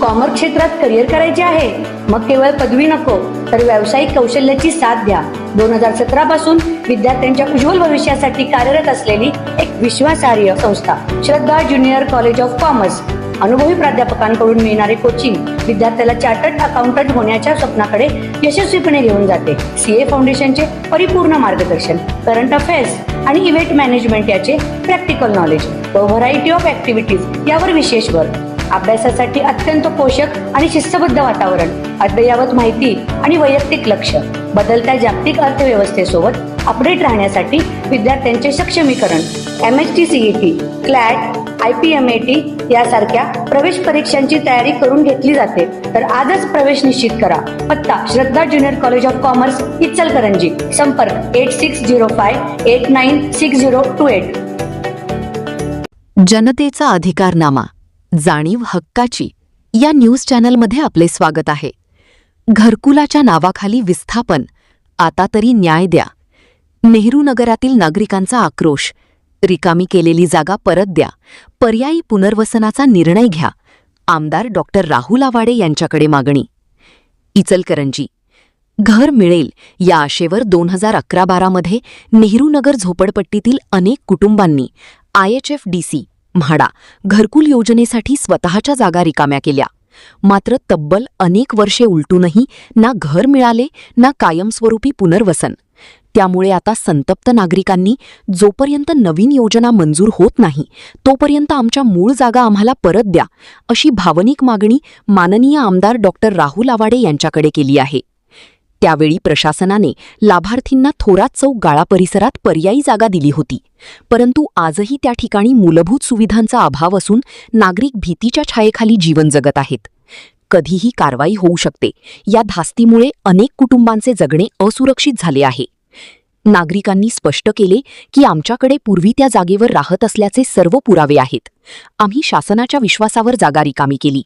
Commerce क्षेत्रात career करायचे आहे? मग केवळ पदवी नको तर व्यावसायिक कौशल्याची साथ द्या. 2017 पासून विद्यार्थ्यांच्या उज्ज्वल भविष्यासाठी कार्यरत असलेली एक विश्वासार्ह संस्था श्रद्धा ज्युनियर कॉलेज ऑफ कॉमर्स. अनुभवी प्राध्यापकांकडून मिळणारे कोचिंग विद्यार्थ्याला चार्टर्ड अकाउंटंट होण्याच्या स्वप्नाकडे यशस्वीपणे घेऊन जाते. सीए फाउंडेशनचे परिपूर्ण मार्गदर्शन, करंट अफेअर्स आणि इव्हेंट मॅनेजमेंट याचे प्रॅक्टिकल नॉलेज व व्हरायटी ऑफ ऍक्टिव्हिटीज यावर विशेष भर. अभ्यासासाठी अत्यंत पोषक आणि शिस्तबद्ध वातावरण, अद्ययावत माहिती आणि वैयक्तिक लक्ष. बदलत्या जागतिक अर्थव्यवस्थेसोबत अपडेट राहण्यासाठी विद्यार्थ्यांचे सक्षमीकरण. MHT CET, CLAT, IPMAT यासारख्या प्रवेश परीक्षांची तयारी करून घेतली जाते. तर आजच प्रवेश निश्चित करा. पत्ता Shraddha junior college of commerce, Ichalkaranji. संपर्क 8605896028. जनतेचा अधिकारनामा, जाणीव हक्काची या न्यूज चॅनलमध्ये आपले स्वागत आहे. घरकुलाच्या नावाखाली विस्थापन, आता तरी न्याय द्या. नेहरू नगरातील नागरिकांचा आक्रोश. रिकामी केलेली जागा परत द्या. पर्यायी पुनर्वसनाचा निर्णय घ्या. आमदार डॉक्टर राहुल आवाडे यांच्याकडे मागणी. इचलकरंजी. घर मिळेल या आशेवर 2011-12 मध्ये नेहरू नगर झोपडपट्टीतील अनेक कुटुंबांनी IHFDC म्हाडा घरकुल योजनेसाठी स्वतःच्या जागा रिकाम्या केल्या. मात्र तब्बल अनेक वर्षे उलटूनही ना घर मिळाले ना कायमस्वरूपी पुनर्वसन. त्यामुळे आता संतप्त नागरिकांनी जोपर्यंत नवीन योजना मंजूर होत नाही तोपर्यंत आमच्या मूळ जागा आम्हाला परत द्या अशी भावनिक मागणी माननीय आमदार डॉक्टर राहुल आवाडे यांच्याकडे केली आहे. त्यावेळी प्रशासनाने लाभार्थींना थोरात चौक गाळा परिसरात पर्यायी जागा दिली होती. परंतु आजही त्या ठिकाणी मूलभूत सुविधांचा अभाव असून नागरिक भीतीच्या छायेखाली जीवन जगत आहेत. कधीही कारवाई होऊ शकते या धास्तीमुळे अनेक कुटुंबांचे जगणे असुरक्षित झाले आहे. नागरिकांनी स्पष्ट केले की आमच्याकडे पूर्वी त्या जागेवर राहत असल्याचे सर्व पुरावे आहेत. आम्ही शासनाच्या विश्वासावर जागा रिकामी केली,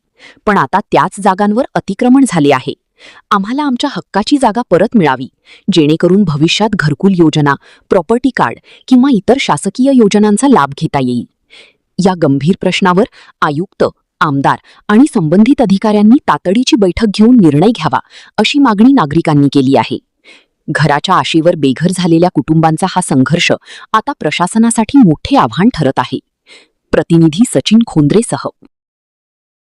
पण आता त्याच जागांवर अतिक्रमण झाले आहे. आम्हाला आमच्या हक्काची जागा परत मिळावी, जेणेकरून भविष्यात घरकुल योजना, प्रॉपर्टी कार्ड किंवा इतर शासकीय योजनांचा लाभ घेता येईल. या गंभीर प्रश्नावर आयुक्त, आमदार आणि संबंधित अधिकाऱ्यांनी तातडीची बैठक घेऊन निर्णय घ्यावा अशी मागणी नागरिकांनी केली आहे. घराच्या आशेवर बेघर झालेल्या कुटुंबांचा हा संघर्ष आता प्रशासनासाठी मोठे आव्हान ठरत आहे. प्रतिनिधी सचिन खोंद्रेसह